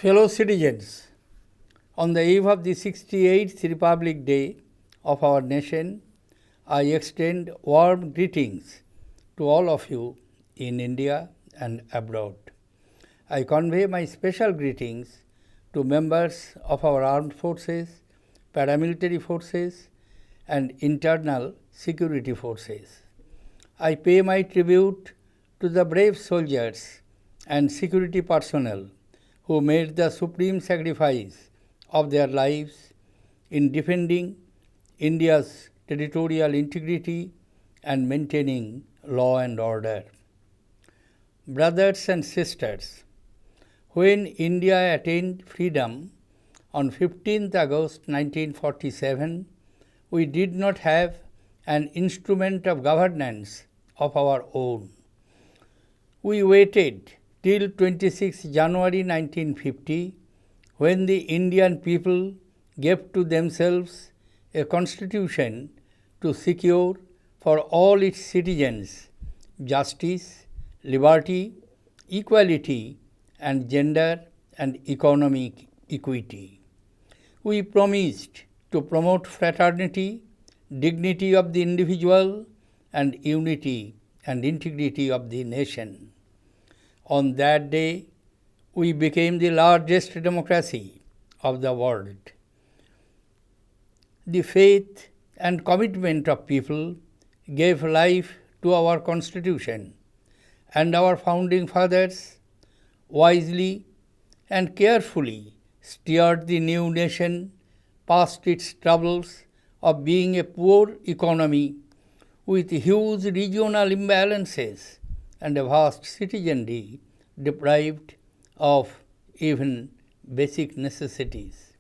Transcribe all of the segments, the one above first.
Fellow citizens, on the eve of the 68th Republic Day of our nation, I extend warm greetings to all of you in India and abroad. I convey my special greetings to members of our armed forces, paramilitary forces, and internal security forces. I pay my tribute to the brave soldiers and security personnel who made the supreme sacrifice of their lives in defending India's territorial integrity and maintaining law and order. Brothers and sisters, when India attained freedom on 15th August 1947, we did not have an instrument of governance of our own. We waited till 26 January 1950, when the Indian people gave to themselves a constitution to secure for all its citizens justice, liberty, equality, and gender and economic equity. We promised to promote fraternity, dignity of the individual, and unity and integrity of the nation. On that day, we became the largest democracy of the world. The faith and commitment of people gave life to our Constitution, and our founding fathers wisely and carefully steered the new nation past its troubles of being a poor economy with huge regional imbalances and a vast citizenry deprived of even basic necessities.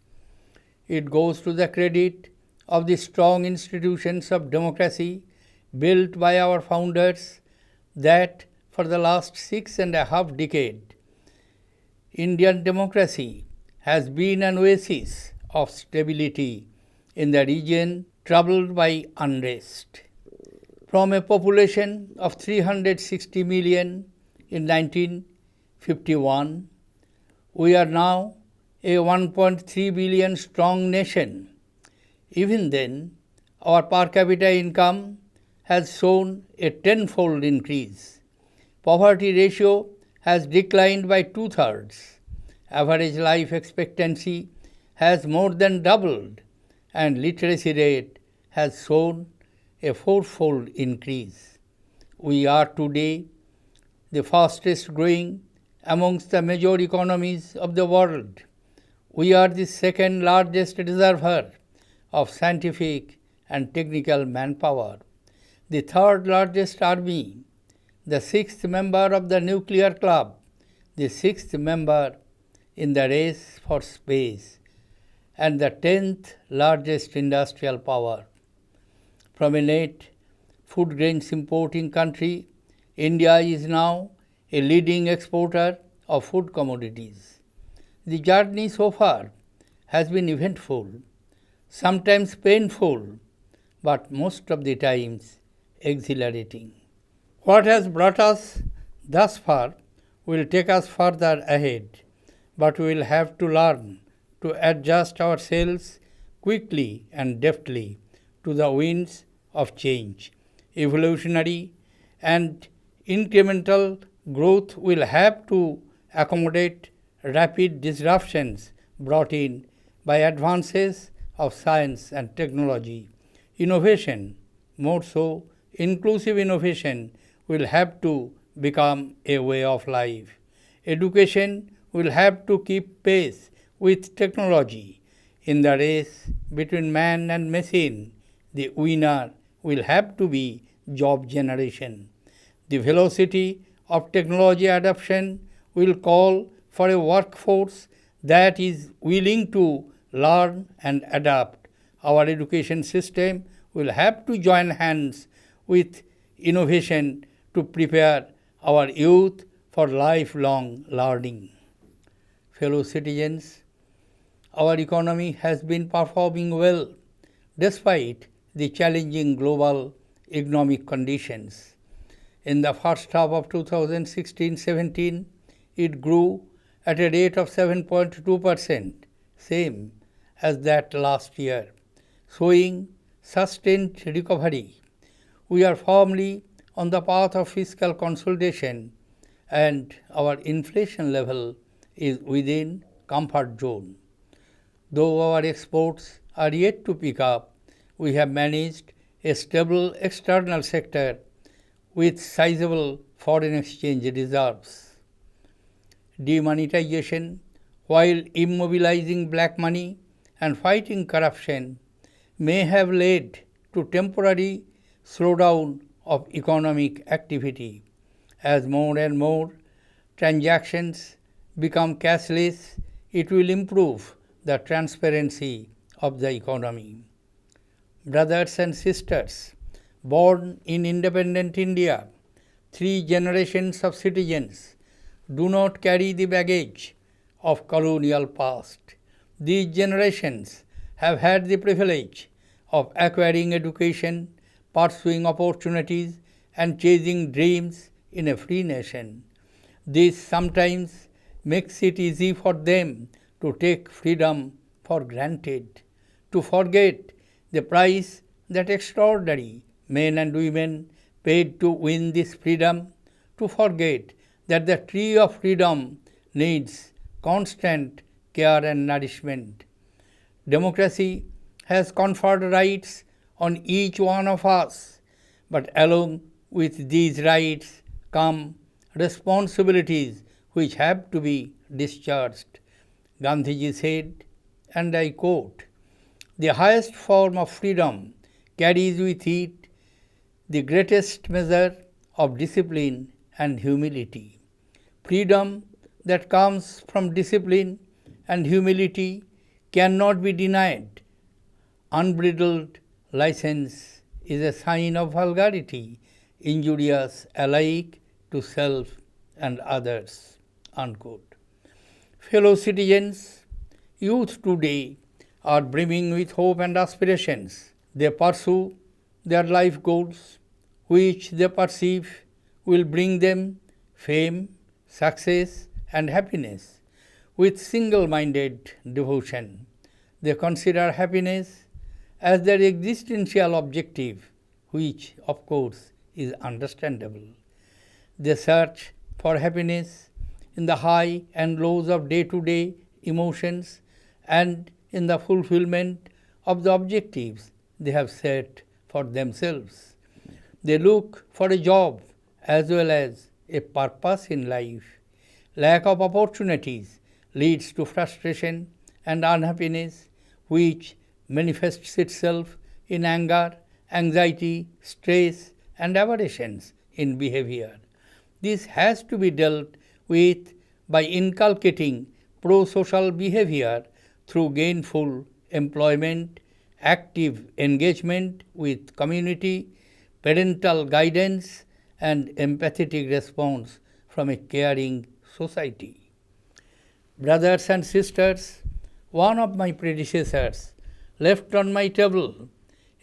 It goes to the credit of the strong institutions of democracy built by our founders that for the last 6.5 decades, Indian democracy has been an oasis of stability in the region troubled by unrest. From a population of 360 million in 1951, we are now a 1.3 billion strong nation. Even then, our per capita income has shown a tenfold increase. Poverty ratio has declined by 2/3. Average life expectancy has more than doubled, and literacy rate has shown a fourfold increase. We are today the fastest growing amongst the major economies of the world. We are the second largest reservoir of scientific and technical manpower, the third largest army, the sixth member of the nuclear club, the sixth member in the race for space, and the 10th largest industrial power. From a net food grains importing country, India is now a leading exporter of food commodities. The journey so far has been eventful, sometimes painful, but most of the times exhilarating. What has brought us thus far will take us further ahead, but we will have to learn to adjust ourselves quickly and deftly to the winds of change. Evolutionary and incremental growth will have to accommodate rapid disruptions brought in by advances of science and technology. Innovation, more so inclusive innovation, will have to become a way of life. Education will have to keep pace with technology. In the race between man and machine, the winner will have to be job generation. The velocity of technology adoption will call for a workforce that is willing to learn and adapt. Our education system will have to join hands with innovation to prepare our youth for lifelong learning. Fellow citizens, our economy has been performing well despite the challenging global economic conditions. In the first half of 2016-17, it grew at a rate of 7.2%, same as that last year, showing sustained recovery. We are firmly on the path of fiscal consolidation and our inflation level is within comfort zone. Though our exports are yet to pick up, we have managed a stable external sector with sizable foreign exchange reserves. Demonetization, while immobilizing black money and fighting corruption, may have led to temporary slowdown of economic activity. As more and more transactions become cashless, it will improve the transparency of the economy. Brothers and sisters, born in independent India, 3 generations of citizens do not carry the baggage of colonial past. These generations have had the privilege of acquiring education, pursuing opportunities, and chasing dreams in a free nation. This sometimes makes it easy for them to take freedom for granted, to forget the price that extraordinary men and women paid to win this freedom, to forget that the tree of freedom needs constant care and nourishment. Democracy has conferred rights on each one of us, but along with these rights come responsibilities which have to be discharged. Gandhiji said, and I quote, "The highest form of freedom carries with it the greatest measure of discipline and humility." Freedom that comes from discipline and humility cannot be denied. Unbridled license is a sign of vulgarity, injurious alike to self and others. Unquote. Fellow citizens, youth today are brimming with hope and aspirations. They pursue their life goals, which they perceive will bring them fame, success, and happiness with single-minded devotion. They consider happiness as their existential objective, which, of course, is understandable. They search for happiness in the high and lows of day-to-day emotions and in the fulfillment of the objectives they have set for themselves. They look for a job as well as a purpose in life. Lack of opportunities leads to frustration and unhappiness, which manifests itself in anger, anxiety, stress, and aberrations in behavior. This has to be dealt with by inculcating pro-social behavior through gainful employment, active engagement with community, parental guidance, and empathetic response from a caring society. Brothers and sisters, one of my predecessors left on my table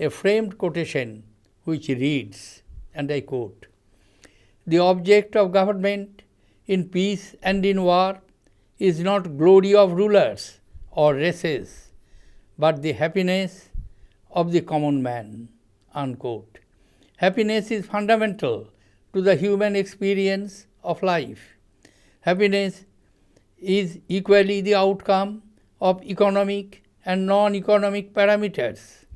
a framed quotation which reads, and I quote, "The object of government in peace and in war is not glory of rulers or races, but the happiness of the common man." Unquote. Happiness is fundamental to the human experience of life. Happiness is equally the outcome of economic and non-economic parameters.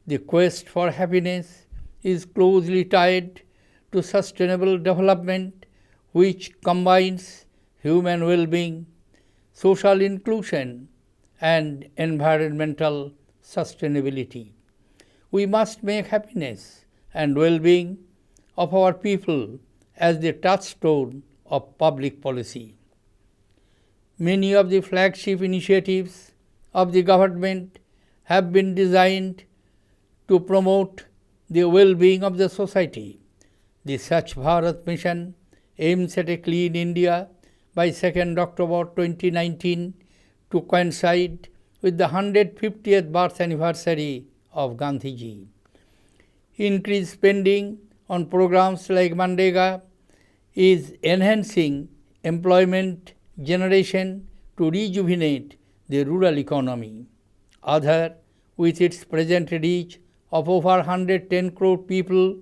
The quest for happiness is closely tied to sustainable development, which combines human well-being, social inclusion, and environmental sustainability. We must make happiness and well-being of our people as the touchstone of public policy. Many of the flagship initiatives of the government have been designed to promote the well-being of the society. The Swachh Bharat mission aims at a clean India by 2nd October 2019 to coincide with the 150th birth anniversary of Gandhiji. Increased spending on programs like Mandega is enhancing employment generation to rejuvenate the rural economy. Other, with its present reach of over 110 crore people,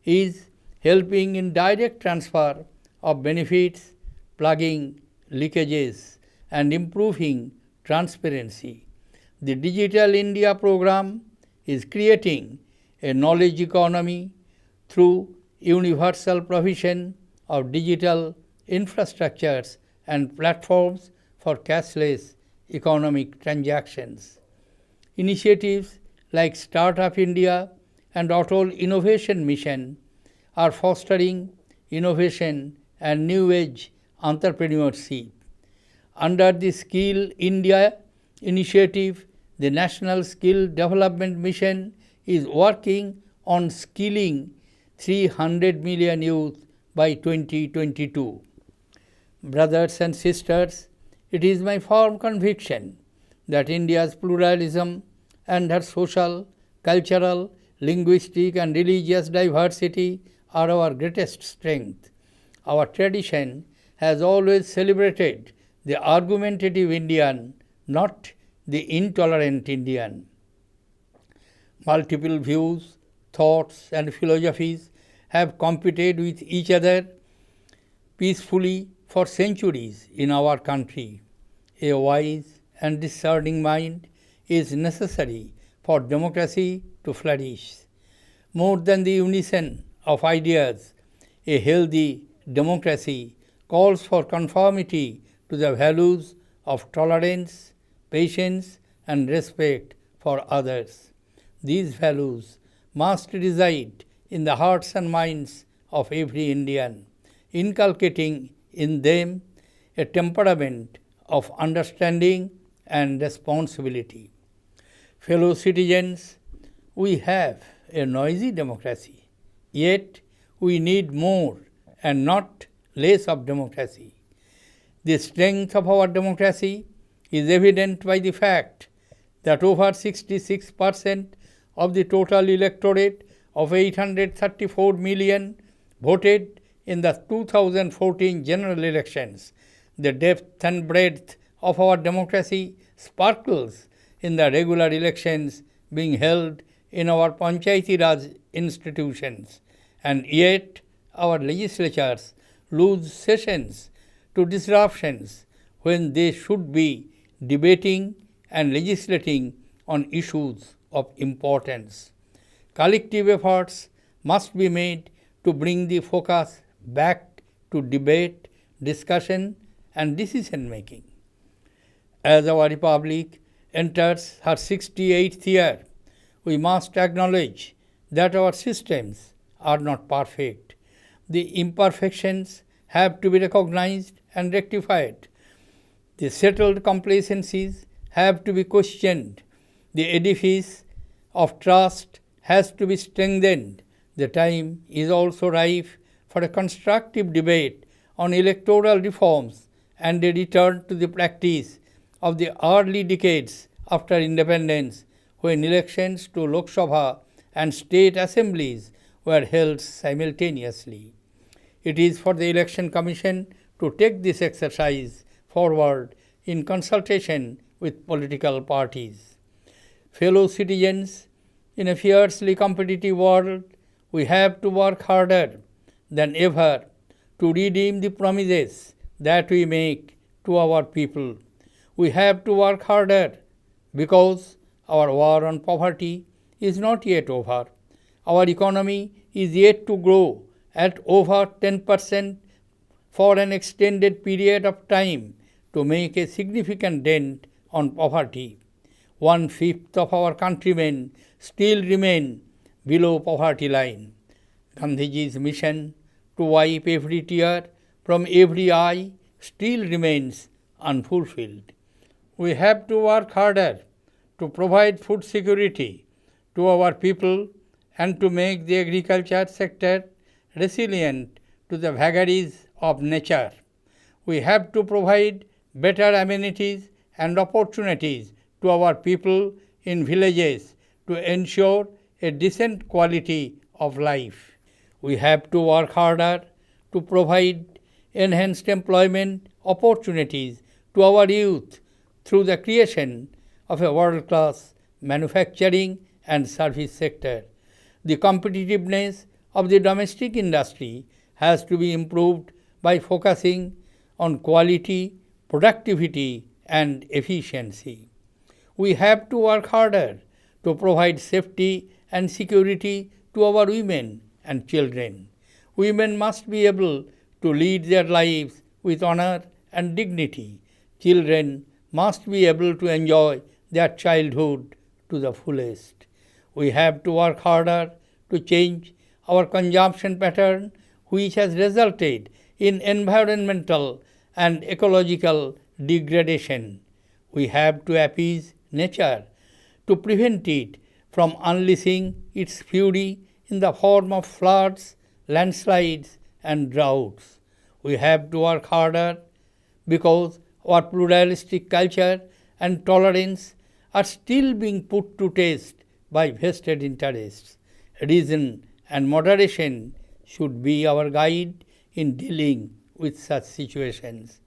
is helping in direct transfer of benefits, plugging leakages, and improving transparency. The Digital India program is creating a knowledge economy through universal provision of digital infrastructures and platforms for cashless economic transactions. Initiatives like Startup India and Atal Innovation Mission are fostering innovation and new age entrepreneurship. Under the Skill India initiative, the National Skill Development Mission is working on skilling 300 million youth by 2022. Brothers and sisters, it is my firm conviction that India's pluralism and her social, cultural, linguistic, and religious diversity are our greatest strength. Our tradition has always celebrated the argumentative Indian, not the intolerant Indian. Multiple views, thoughts, and philosophies have competed with each other peacefully for centuries in our country. A wise and discerning mind is necessary for democracy to flourish. More than the unison of ideas, a healthy democracy calls for conformity to the values of tolerance, patience, and respect for others. These values must reside in the hearts and minds of every Indian, inculcating in them a temperament of understanding and responsibility. Fellow citizens, we have a noisy democracy, yet we need more and not less of democracy. The strength of our democracy is evident by the fact that over 66% of the total electorate of 834 million voted in the 2014 general elections. The depth and breadth of our democracy sparkles in the regular elections being held in our Panchayati Raj institutions, and yet our legislatures lose sessions to disruptions when they should be debating and legislating on issues of importance. Collective efforts must be made to bring the focus back to debate, discussion, and decision making. As our republic enters her 68th year, we must acknowledge that our systems are not perfect. The imperfections have to be recognized and rectified. The settled complacencies have to be questioned. The edifice of trust has to be strengthened. The time is also ripe for a constructive debate on electoral reforms and a return to the practice of the early decades after independence, when elections to Lok Sabha and state assemblies were held simultaneously. It is for the Election Commission to take this exercise forward in consultation with political parties. Fellow citizens, in a fiercely competitive world, we have to work harder than ever to redeem the promises that we make to our people. We have to work harder because our war on poverty is not yet over. Our economy is yet to grow at over 10% for an extended period of time to make a significant dent on poverty. 1/5 of our countrymen still remain below poverty line. Gandhiji's mission to wipe every tear from every eye still remains unfulfilled. We have to work harder to provide food security to our people and to make the agriculture sector resilient to the vagaries of nature. We have to provide better amenities and opportunities to our people in villages to ensure a decent quality of life. We have to work harder to provide enhanced employment opportunities to our youth through the creation of a world-class manufacturing and service sector. The competitiveness of the domestic industry has to be improved by focusing on quality, productivity, and efficiency. We have to work harder to provide safety and security to our women and children. Women must be able to lead their lives with honor and dignity. Children must be able to enjoy their childhood to the fullest. We have to work harder to change our consumption pattern, which has resulted in environmental and ecological degradation. We have to appease nature to prevent it from unleashing its fury in the form of floods, landslides, and droughts. We have to work harder because our pluralistic culture and tolerance are still being put to test by vested interests. Reason and moderation should be our guide in dealing with such situations.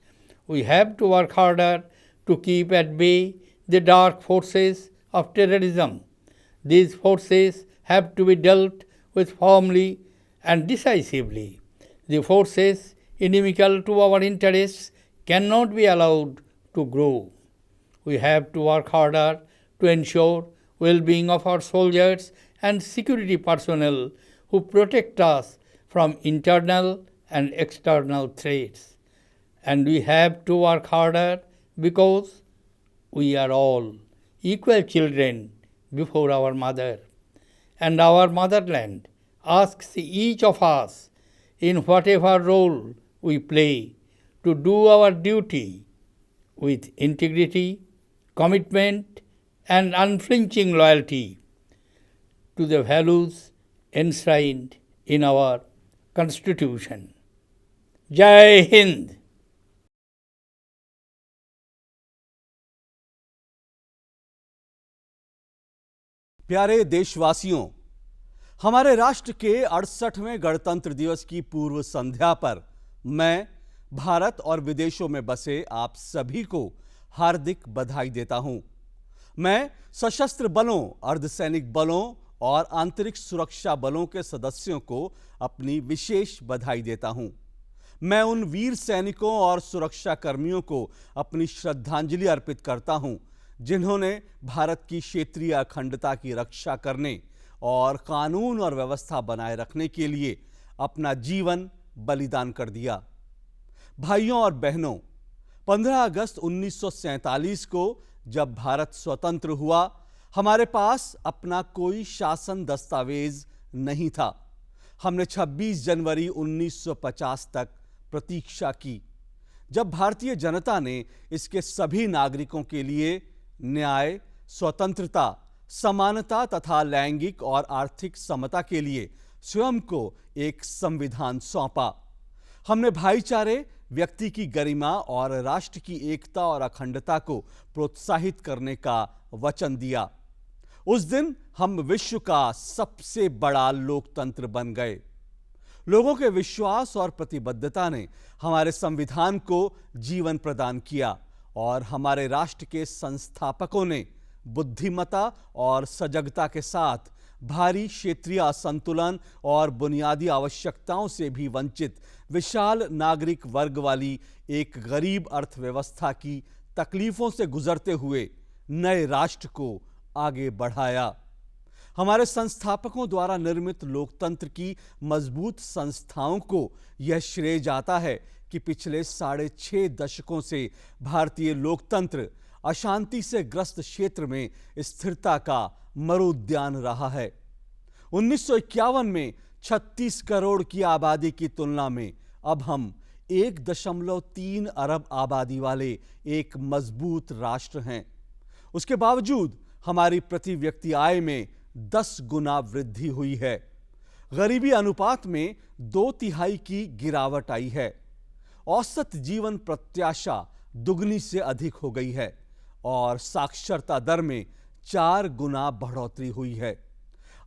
We have to work harder to keep at bay the dark forces of terrorism. These forces have to be dealt with firmly and decisively. The forces inimical to our interests cannot be allowed to grow. We have to work harder to ensure well-being of our soldiers and security personnel who protect us from internal and external threats. And we have to work harder because we are all equal children before our mother. And our motherland asks each of us, in whatever role we play, to do our duty with integrity, commitment, and unflinching loyalty to the values enshrined in our Constitution. Jai Hind! प्यारे देशवासियों, हमारे राष्ट्र के 68वें गणतंत्र दिवस की पूर्व संध्या पर मैं भारत और विदेशों में बसे आप सभी को हार्दिक बधाई देता हूं। मैं सशस्त्र बलों, अर्धसैनिक बलों और आंतरिक सुरक्षा बलों के सदस्यों को अपनी विशेष बधाई देता हूं। मैं उन वीर सैनिकों और सुरक्षा कर्मियों को अपनी श्रद्धांजलि अर्पित करता हूं जिन्होंने भारत की क्षेत्रीय अखंडता की रक्षा करने और कानून और व्यवस्था बनाए रखने के लिए अपना जीवन बलिदान कर दिया। भाइयों और बहनों, 15 अगस्त 1947 को जब भारत स्वतंत्र हुआ, हमारे पास अपना कोई शासन दस्तावेज नहीं था। हमने 26 जनवरी 1950 तक प्रतीक्षा की, जब भारतीय जनता ने इसके सभी नागरिकों के लिए न्याय, स्वतंत्रता, समानता तथा लैंगिक और आर्थिक समता के लिए स्वयं को एक संविधान सौंपा। हमने भाईचारे, व्यक्ति की गरिमा और राष्ट्र की एकता और अखंडता को प्रोत्साहित करने का वचन दिया। उस दिन हम विश्व का सबसे बड़ा लोकतंत्र बन गए। लोगों के विश्वास और प्रतिबद्धता ने हमारे संविधान को जीवन प्रदान किया और हमारे राष्ट्र के संस्थापकों ने बुद्धिमता और सजगता के साथ भारी क्षेत्रीय असंतुलन और बुनियादी आवश्यकताओं से भी वंचित विशाल नागरिक वर्ग वाली एक गरीब अर्थव्यवस्था की तकलीफों से गुजरते हुए नए राष्ट्र को आगे बढ़ाया। हमारे संस्थापकों द्वारा निर्मित लोकतंत्र की मजबूत संस्थाओं को यह श्रेय जाता है कि पिछले 6.5 दशकों से भारतीय लोकतंत्र अशांति से ग्रस्त क्षेत्र में स्थिरता का मरुद्यान रहा है। 1951 में 36 करोड़ की आबादी की तुलना में अब हम 1.3 अरब आबादी वाले एक मजबूत राष्ट्र हैं। उसके बावजूद हमारी प्रति व्यक्ति आय में 10 गुना वृद्धि हुई है। गरीबी अनुपात में 2/3 की गिरावट आई है। औसत जीवन प्रत्याशा दुगनी से अधिक हो गई है और साक्षरता दर में 4 गुना बढ़ोतरी हुई है।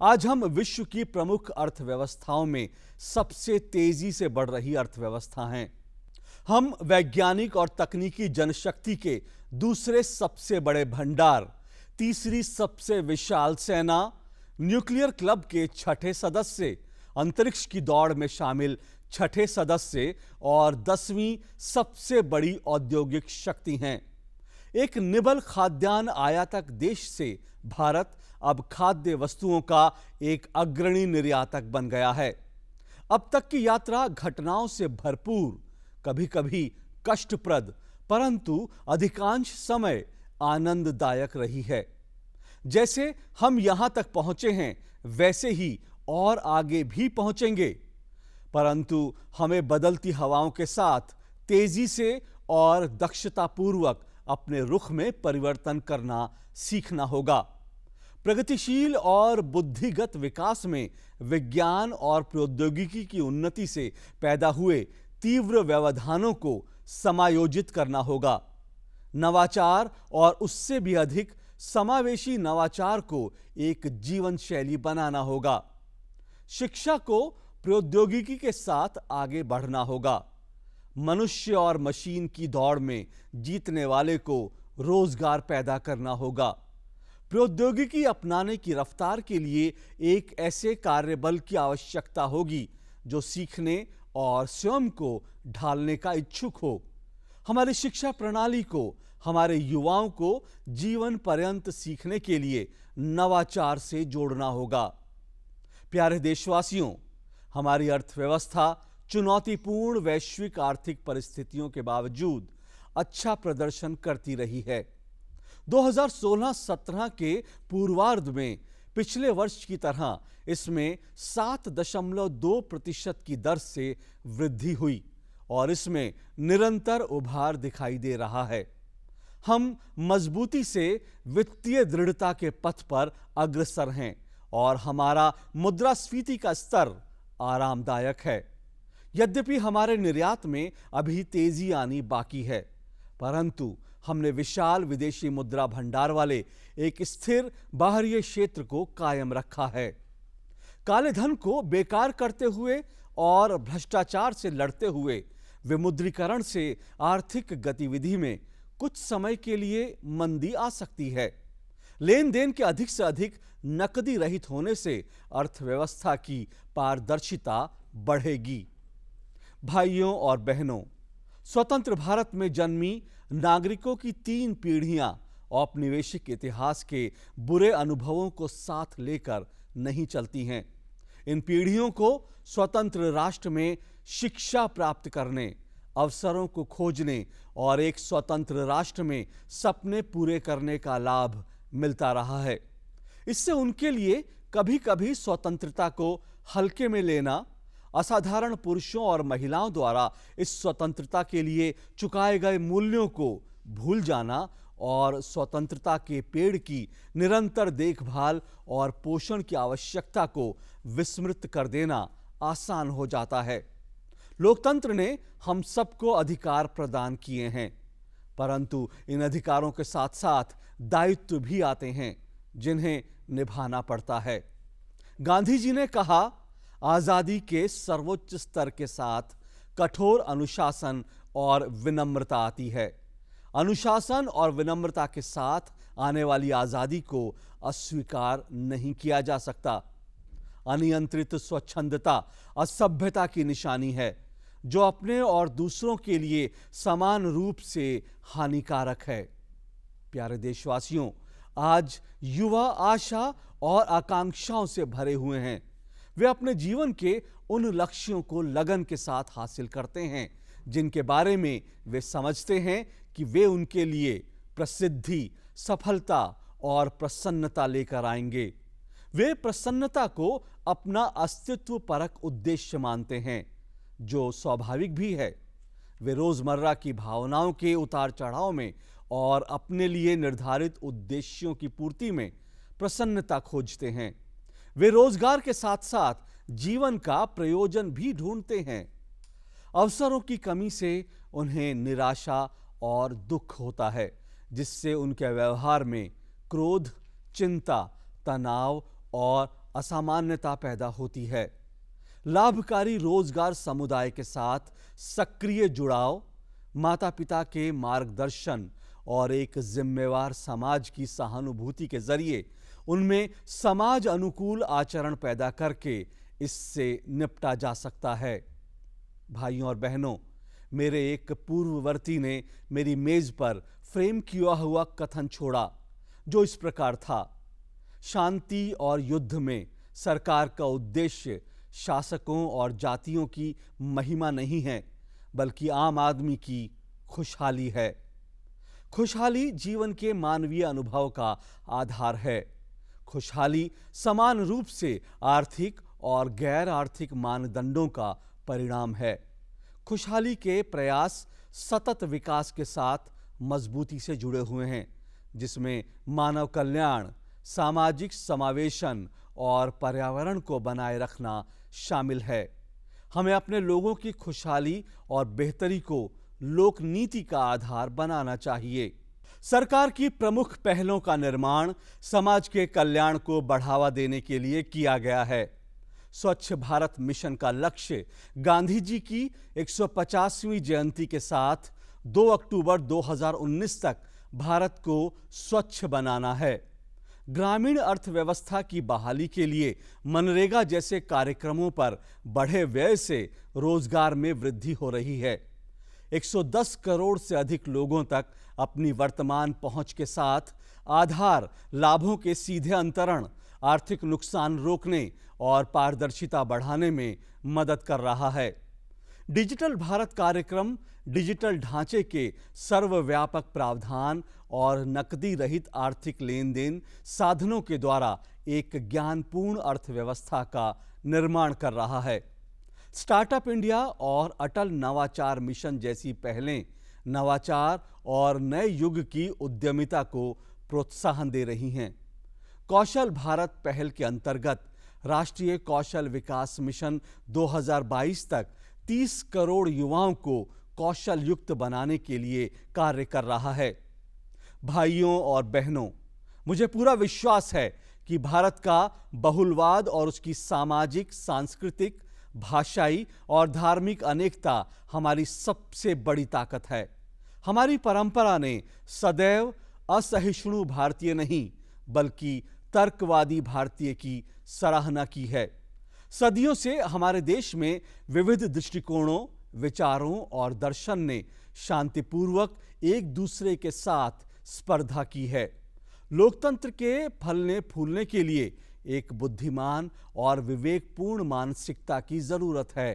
आज हम विश्व की प्रमुख अर्थव्यवस्थाओं में सबसे तेजी से बढ़ रही अर्थव्यवस्था हैं। हम वैज्ञानिक और तकनीकी जनशक्ति के दूसरे सबसे बड़े भंडार, तीसरी सबसे विशाल सेना, न्यूक्लियर क्लब के छठे सदस्य, अंतरिक्ष की दौड़ में शामिल छठे सदस्य और 10वीं सबसे बड़ी औद्योगिक शक्ति हैं। एक निबल खाद्यान्न आयातक देश से भारत अब खाद्य वस्तुओं का एक अग्रणी निर्यातक बन गया है। अब तक की यात्रा घटनाओं से भरपूर, कभी-कभी कष्टप्रद, परंतु अधिकांश समय आनंददायक रही है। जैसे हम यहां तक पहुंचे हैं, वैसे ही और आगे भी पहुंचेंगे, परंतु हमें बदलती हवाओं के साथ तेजी से और दक्षतापूर्वक अपने रुख में परिवर्तन करना सीखना होगा। प्रगतिशील और बुद्धिगत विकास में विज्ञान और प्रौद्योगिकी की उन्नति से पैदा हुए तीव्र व्यवधानों को समायोजित करना होगा। नवाचार और उससे भी अधिक समावेशी नवाचार को एक जीवन शैली बनाना होगा। शिक्षा को प्रौद्योगिकी के साथ आगे बढ़ना होगा। मनुष्य और मशीन की दौड़ में जीतने वाले को रोजगार पैदा करना होगा। प्रौद्योगिकी अपनाने की रफ्तार के लिए एक ऐसे कार्यबल की आवश्यकता होगी जो सीखने और स्वयं को ढालने का इच्छुक हो। हमारी शिक्षा प्रणाली को, हमारे युवाओं को जीवन पर्यंत सीखने के लिए नवाचार से जोड़ना होगा। प्यारे देशवासियों, हमारी अर्थव्यवस्था चुनौतीपूर्ण वैश्विक आर्थिक परिस्थितियों के बावजूद अच्छा प्रदर्शन करती रही है। 2016-17 के पूर्वार्ध में पिछले वर्ष की तरह इसमें 7.2% की दर से वृद्धि हुई और इसमें निरंतर उभार दिखाई दे रहा है। हम मजबूती से वित्तीय दृढ़ता के पथ पर अग्रसर हैं और हमारा मुद्रास्फीति का स्तर आरामदायक है। यद्यपि हमारे निर्यात में अभी तेजी आनी बाकी है, परंतु हमने विशाल विदेशी मुद्रा भंडार वाले एक स्थिर बाहरी क्षेत्र को कायम रखा है। काले धन को बेकार करते हुए और भ्रष्टाचार से लड़ते हुए विमुद्रीकरण से आर्थिक गतिविधि में कुछ समय के लिए मंदी आ सकती है। लेन देन के अधिक से अधिक नकदी रहित होने से अर्थव्यवस्था की पारदर्शिता बढ़ेगी। भाइयों और बहनों, स्वतंत्र भारत में जन्मी नागरिकों की 3 पीढ़ियां औपनिवेशिक इतिहास के बुरे अनुभवों को साथ लेकर नहीं चलती हैं। इन पीढ़ियों को स्वतंत्र राष्ट्र में शिक्षा प्राप्त करने, अवसरों को खोजने और एक स्वतंत्र राष्ट्र में सपने पूरे करने का लाभ मिलता रहा है। इससे उनके लिए कभी-कभी स्वतंत्रता को हल्के में लेना, असाधारण पुरुषों और महिलाओं द्वारा इस स्वतंत्रता के लिए चुकाए गए मूल्यों को भूल जाना और स्वतंत्रता के पेड़ की निरंतर देखभाल और पोषण की आवश्यकता को विस्मृत कर देना आसान हो जाता है। लोकतंत्र ने हम सबको अधिकार प्रदान किए हैं, परंतु इन अधिकारों के साथ साथ दायित्व भी आते हैं जिन्हें निभाना पड़ता है। गांधी जी ने कहा, आजादी के सर्वोच्च स्तर के साथ कठोर अनुशासन और विनम्रता आती है। अनुशासन और विनम्रता के साथ आने वाली आजादी को अस्वीकार नहीं किया जा सकता। अनियंत्रित स्वच्छंदता असभ्यता की निशानी है, जो अपने और दूसरों के लिए समान रूप से हानिकारक है। प्यारे देशवासियों, आज युवा आशा और आकांक्षाओं से भरे हुए हैं। वे अपने जीवन के उन लक्ष्यों को लगन के साथ हासिल करते हैं जिनके बारे में वे समझते हैं कि वे उनके लिए प्रसिद्धि, सफलता और प्रसन्नता लेकर आएंगे। वे प्रसन्नता को अपना अस्तित्व परक उद्देश्य मानते हैं, जो स्वाभाविक भी है। वे रोजमर्रा की भावनाओं के उतार चढ़ाव में और अपने लिए निर्धारित उद्देश्यों की पूर्ति में प्रसन्नता खोजते हैं। वे रोजगार के साथ साथ जीवन का प्रयोजन भी ढूंढते हैं। अवसरों की कमी से उन्हें निराशा और दुख होता है, जिससे उनके व्यवहार में क्रोध, चिंता, तनाव और असामान्यता पैदा होती है। लाभकारी रोजगार समुदाय के साथ सक्रिय जुड़ाव, माता पिता के मार्गदर्शन और एक जिम्मेवार समाज की सहानुभूति के जरिए उनमें समाज अनुकूल आचरण पैदा करके इससे निपटा जा सकता है। भाइयों और बहनों, मेरे एक पूर्ववर्ती ने मेरी मेज पर फ्रेम किया हुआ कथन छोड़ा जो इस प्रकार था: शांति और युद्ध में सरकार का उद्देश्य शासकों और जातियों की महिमा नहीं है, बल्कि आम आदमी की खुशहाली है। खुशहाली जीवन के मानवीय अनुभव का आधार है। खुशहाली समान रूप से आर्थिक और गैर आर्थिक मानदंडों का परिणाम है। खुशहाली के प्रयास सतत विकास के साथ मजबूती से जुड़े हुए हैं, जिसमें मानव कल्याण, सामाजिक समावेशन और पर्यावरण को बनाए रखना शामिल है। हमें अपने लोगों की खुशहाली और बेहतरी को लोक नीति का आधार बनाना चाहिए। सरकार की प्रमुख पहलों का निर्माण समाज के कल्याण को बढ़ावा देने के लिए किया गया है। स्वच्छ भारत मिशन का लक्ष्य गांधी जी की 150वीं जयंती के साथ 2 अक्टूबर 2019 तक भारत को स्वच्छ बनाना है। ग्रामीण अर्थव्यवस्था की बहाली के लिए मनरेगा जैसे कार्यक्रमों पर बढ़े व्यय से रोजगार में वृद्धि हो रही है। 110 करोड़ से अधिक लोगों तक अपनी वर्तमान पहुंच के साथ आधार लाभों के सीधे अंतरण आर्थिक नुकसान रोकने और पारदर्शिता बढ़ाने में मदद कर रहा है। डिजिटल भारत कार्यक्रम डिजिटल ढांचे के सर्वव्यापक प्रावधान और नकदी रहित आर्थिक लेन देन साधनों के द्वारा एक ज्ञानपूर्ण अर्थव्यवस्था का निर्माण कर रहा है। स्टार्टअप इंडिया और अटल नवाचार मिशन जैसी पहलें नवाचार और नए युग की उद्यमिता को प्रोत्साहन दे रही हैं। कौशल भारत पहल के अंतर्गत राष्ट्रीय कौशल विकास मिशन 2022 तक 30 करोड़ युवाओं को कौशल युक्त बनाने के लिए कार्य कर रहा है। भाइयों और बहनों, मुझे पूरा विश्वास है कि भारत का बहुलवाद और उसकी सामाजिक, सांस्कृतिक, भाषाई और धार्मिक अनेकता हमारी सबसे बड़ी ताकत है। हमारी परंपरा ने सदैव असहिष्णु भारतीय नहीं, बल्कि तर्कवादी भारतीय की सराहना की है। सदियों से हमारे देश में विविध दृष्टिकोणों, विचारों और दर्शन ने शांतिपूर्वक एक दूसरे के साथ स्पर्धा की है। लोकतंत्र के फलने फूलने के लिए एक बुद्धिमान और विवेकपूर्ण मानसिकता की जरूरत है।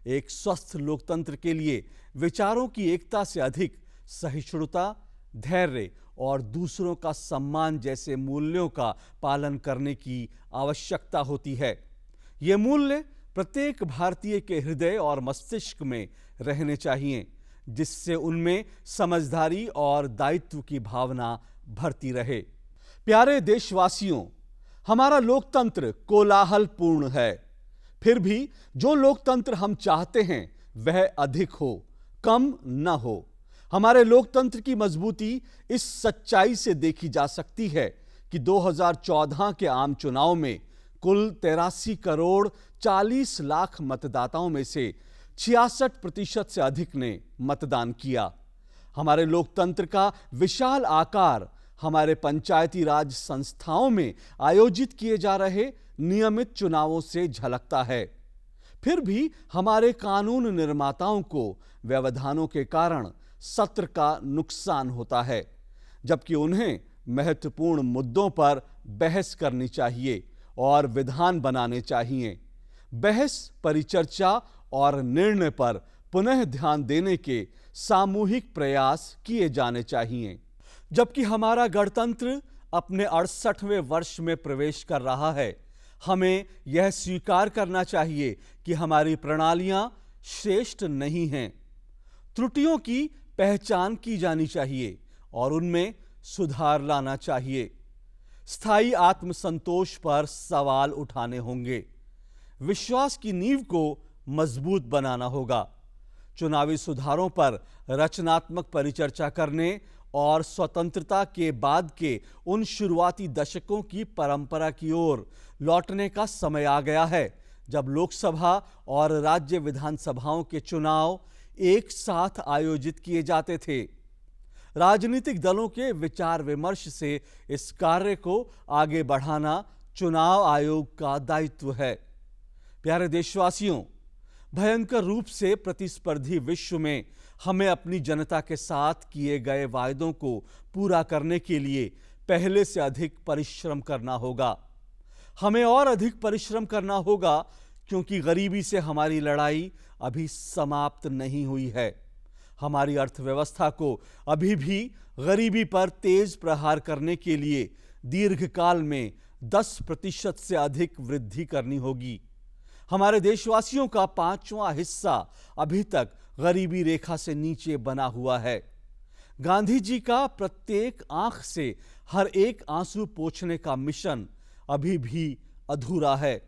एक स्वस्थ लोकतंत्र के लिए विचारों की एकता से अधिक सहिष्णुता, धैर्य और दूसरों का सम्मान जैसे मूल्यों का पालन करने की आवश्यकता होती है। ये मूल्य प्रत्येक भारतीय के हृदय और मस्तिष्क में रहने चाहिए, जिससे उनमें समझदारी और दायित्व की भावना भरती रहे। प्यारे देशवासियों, हमारा लोकतंत्र कोलाहलपूर्ण है, फिर भी जो लोकतंत्र हम चाहते हैं वह अधिक हो, कम न हो। हमारे लोकतंत्र की मजबूती इस सच्चाई से देखी जा सकती है कि 2014 के आम चुनाव में कुल 83 करोड़ 40 लाख मतदाताओं में से 66% से अधिक ने मतदान किया। हमारे लोकतंत्र का विशाल आकार हमारे पंचायती राज संस्थाओं में आयोजित किए जा रहे नियमित चुनावों से झलकता है। फिर भी हमारे कानून निर्माताओं को व्यवधानों के कारण सत्र का नुकसान होता है, जबकि उन्हें महत्वपूर्ण मुद्दों पर बहस करनी चाहिए और विधान बनाने चाहिए। बहस, परिचर्चा और निर्णय पर पुनः ध्यान देने के सामूहिक प्रयास किए जाने चाहिए। जबकि हमारा गणतंत्र अपने 68वें वर्ष में प्रवेश कर रहा है, हमें यह स्वीकार करना चाहिए कि हमारी प्रणालियां श्रेष्ठ नहीं हैं। त्रुटियों की पहचान की जानी चाहिए और उनमें सुधार लाना चाहिए। स्थायी आत्मसंतोष पर सवाल उठाने होंगे। विश्वास की नींव को मजबूत बनाना होगा। चुनावी सुधारों पर रचनात्मक परिचर्चा करने और स्वतंत्रता के बाद के उन शुरुआती दशकों की परंपरा की ओर लौटने का समय आ गया है, जब लोकसभा और राज्य विधानसभाओं के चुनाव एक साथ आयोजित किए जाते थे। राजनीतिक दलों के विचार विमर्श से इस कार्य को आगे बढ़ाना चुनाव आयोग का दायित्व है। प्यारे देशवासियों, भयंकर रूप से प्रतिस्पर्धी विश्व में हमें अपनी जनता के साथ किए गए वायदों को पूरा करने के लिए पहले से अधिक परिश्रम करना होगा। हमें और अधिक परिश्रम करना होगा क्योंकि गरीबी से हमारी लड़ाई अभी समाप्त नहीं हुई है। हमारी अर्थव्यवस्था को अभी भी गरीबी पर तेज प्रहार करने के लिए दीर्घकाल में 10% से अधिक वृद्धि करनी होगी। हमारे देशवासियों का 5वां हिस्सा अभी तक गरीबी रेखा से नीचे बना हुआ है। गांधी जी का प्रत्येक आंख से हर एक आंसू पोंछने का मिशन अभी भी अधूरा है।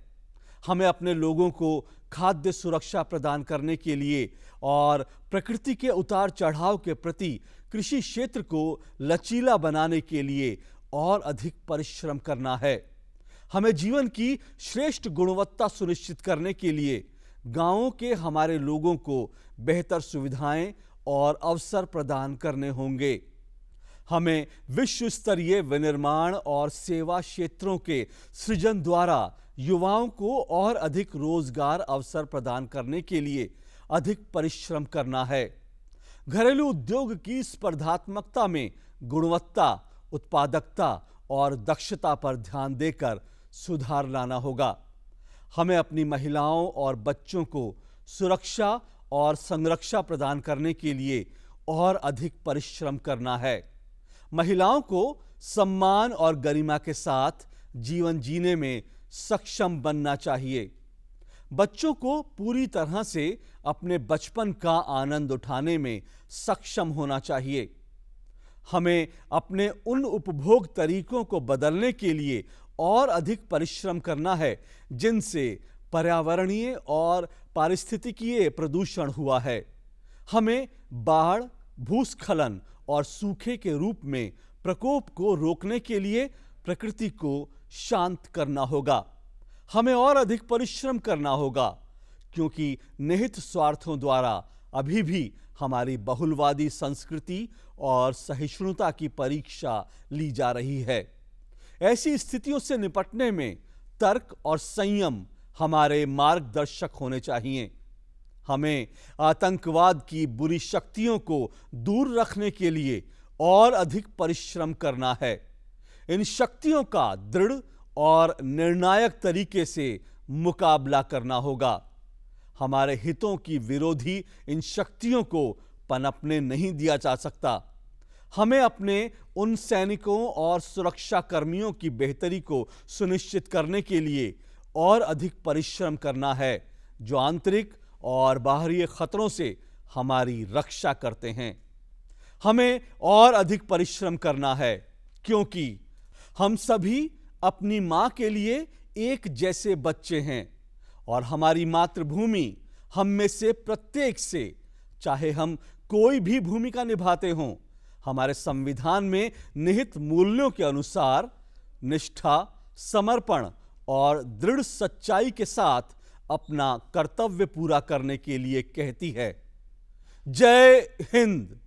हमें अपने लोगों को खाद्य सुरक्षा प्रदान करने के लिए और प्रकृति के उतार चढ़ाव के प्रति कृषि क्षेत्र को लचीला बनाने के लिए और अधिक परिश्रम करना है। हमें जीवन की श्रेष्ठ गुणवत्ता सुनिश्चित करने के लिए गांवों के हमारे लोगों को बेहतर सुविधाएं और अवसर प्रदान करने होंगे। हमें विश्व स्तरीय विनिर्माण और सेवा क्षेत्रों के सृजन द्वारा युवाओं को और अधिक रोजगार अवसर प्रदान करने के लिए अधिक परिश्रम करना है। घरेलू उद्योग की स्पर्धात्मकता में गुणवत्ता, उत्पादकता और दक्षता पर ध्यान देकर सुधार लाना होगा। हमें अपनी महिलाओं और बच्चों को सुरक्षा और संरक्षा प्रदान करने के लिए और अधिक परिश्रम करना है। महिलाओं को सम्मान और गरिमा के साथ जीवन जीने में सक्षम बनना चाहिए। बच्चों को पूरी तरह से अपने बचपन का आनंद उठाने में सक्षम होना चाहिए। हमें अपने उन उपभोग तरीकों को बदलने के लिए और अधिक परिश्रम करना है जिनसे पर्यावरणीय और पारिस्थितिकीय प्रदूषण हुआ है। हमें बाढ़, भूस्खलन और सूखे के रूप में प्रकोप को रोकने के लिए प्रकृति को शांत करना होगा। हमें और अधिक परिश्रम करना होगा क्योंकि निहित स्वार्थों द्वारा अभी भी हमारी बहुलवादी संस्कृति और सहिष्णुता की परीक्षा ली जा रही है। ऐसी स्थितियों से निपटने में तर्क और संयम हमारे मार्गदर्शक होने चाहिए। हमें आतंकवाद की बुरी शक्तियों को दूर रखने के लिए और अधिक परिश्रम करना है। इन शक्तियों का दृढ़ और निर्णायक तरीके से मुकाबला करना होगा। हमारे हितों की विरोधी इन शक्तियों को पनपने नहीं दिया जा सकता। हमें अपने उन सैनिकों और सुरक्षा कर्मियों की बेहतरी को सुनिश्चित करने के लिए और अधिक परिश्रम करना है जो आंतरिक और बाहरी खतरों से हमारी रक्षा करते हैं। हमें और अधिक परिश्रम करना है क्योंकि हम सभी अपनी मां के लिए एक जैसे बच्चे हैं और हमारी मातृभूमि हम में से प्रत्येक से, चाहे हम कोई भी भूमिका निभाते हों, हमारे संविधान में निहित मूल्यों के अनुसार निष्ठा, समर्पण और दृढ़ सच्चाई के साथ अपना कर्तव्य पूरा करने के लिए कहती है। जय हिंद।